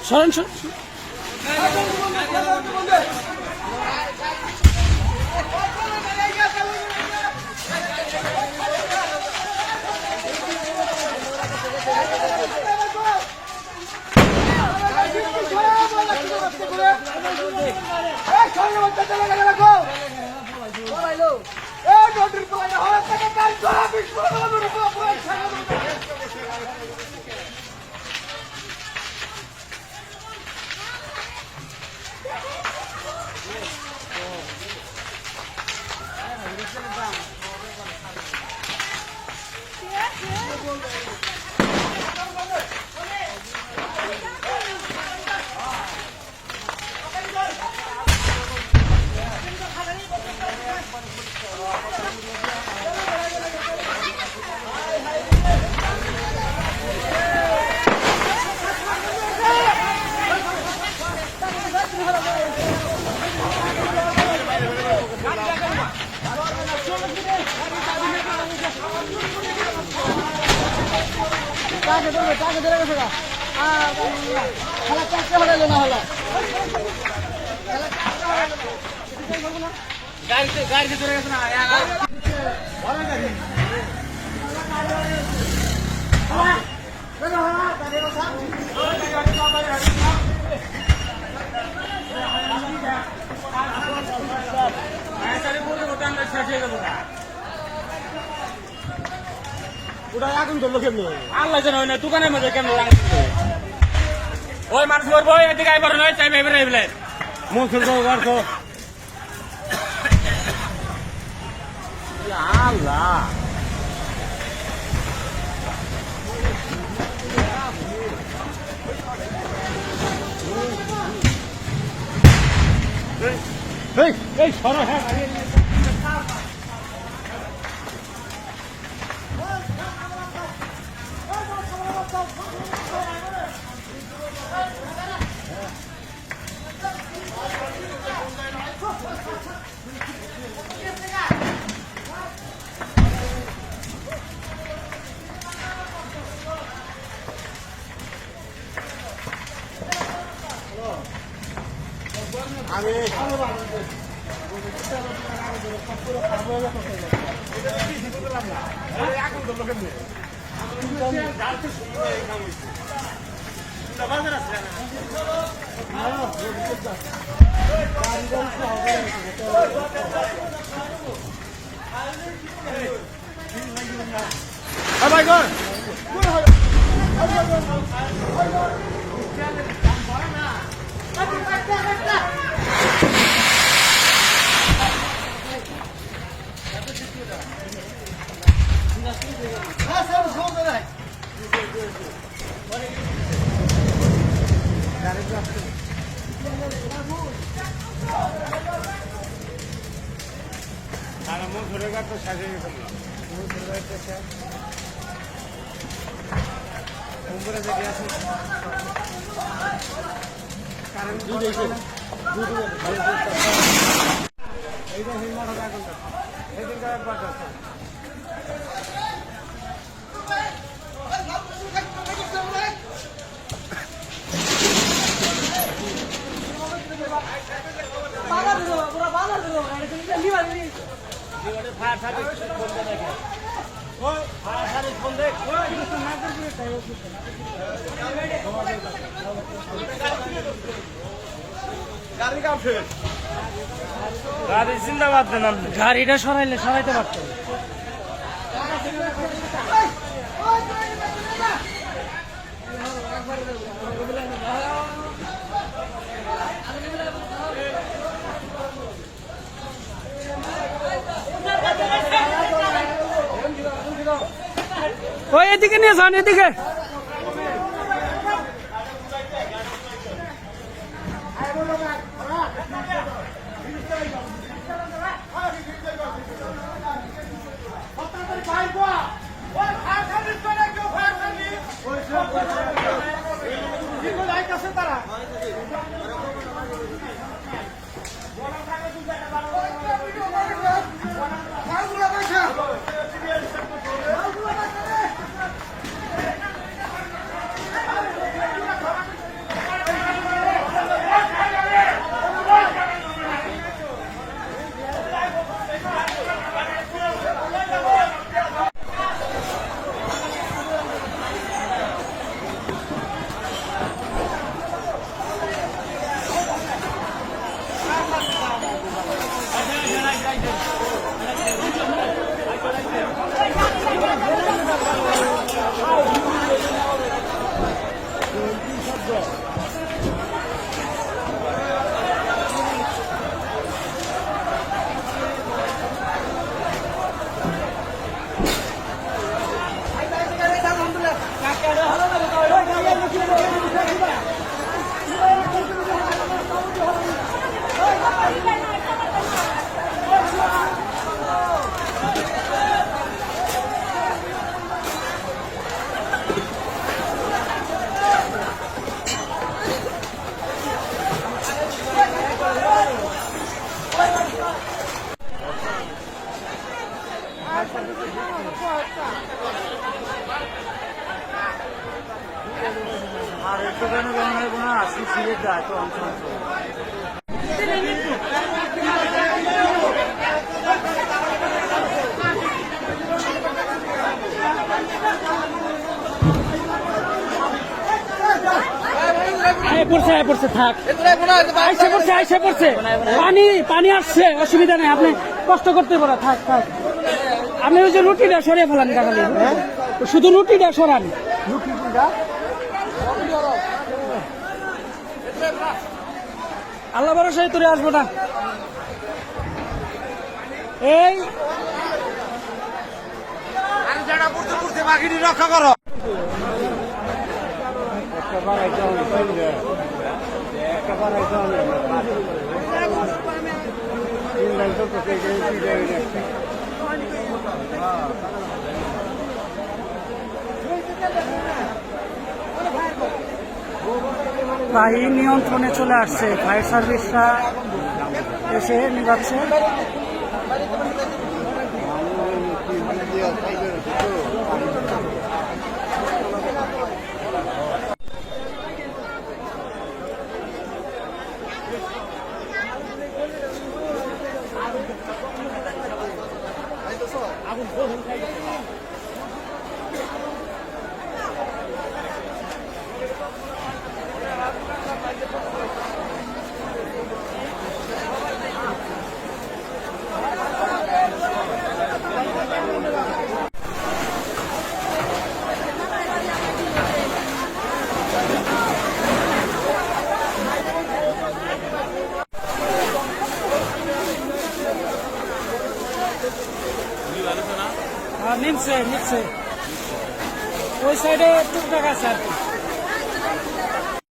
সরেন সরেন গাড়িতে ধরে গেছে না ওটা আগুন ধরলো কেমনি আল্লাহ জানে হয় না দোকানের মধ্যে কেমন ওই মানুষ করবো এদিকে আইবার নয় চাইবে এবারে এবারে মুখ শুনতে পারছো আল্লাহ এই সরো হ্যাঁ আমি তো সাজিয়ে গেছে উপরে দেখে আছে কারণ দুধ এসে দুধ এইটা হিমা টাকা কোনটা এই দিনটা একবার আছে বাবা দিলো পুরো বাবা দিলো এটা লিবা দিলি ফায়ার সার্ভিস ফোন দে দেখে ওই ফায়ার সার্ভিস ফোন দে ওই কিছু না করবি তাই গাড়ি কাম শেষ গাড়ি জিন্দাবাদ দেন আপনি গাড়িটা সরাইতে পারতো ওই এদিকে নিয়ে যান এদিকে তারা আর একটু কেন কেমন হয় না আসি সিলেট যায় তো অঞ্চল পড়ছে থাক আইসে পড়ছে পানি আসছে অসুবিধা নেই আপনি কষ্ট করতে পারেন থাক থাক আপনি ওই যে রুটিটা সরিয়ে ফেলান কাকালি শুধু রুটিটা সরান আল্লাহ ভরসায় তোরে আসবো না এই যারা পড়তে পড়তে বাকিটি রক্ষা করো প্রায় নিয়ন্ত্রণে চলে আসছে ফায়ার সার্ভিসরা এসে নিয়ে নিচ্ছে ওই সাইডে টুকটাক আছে আর কি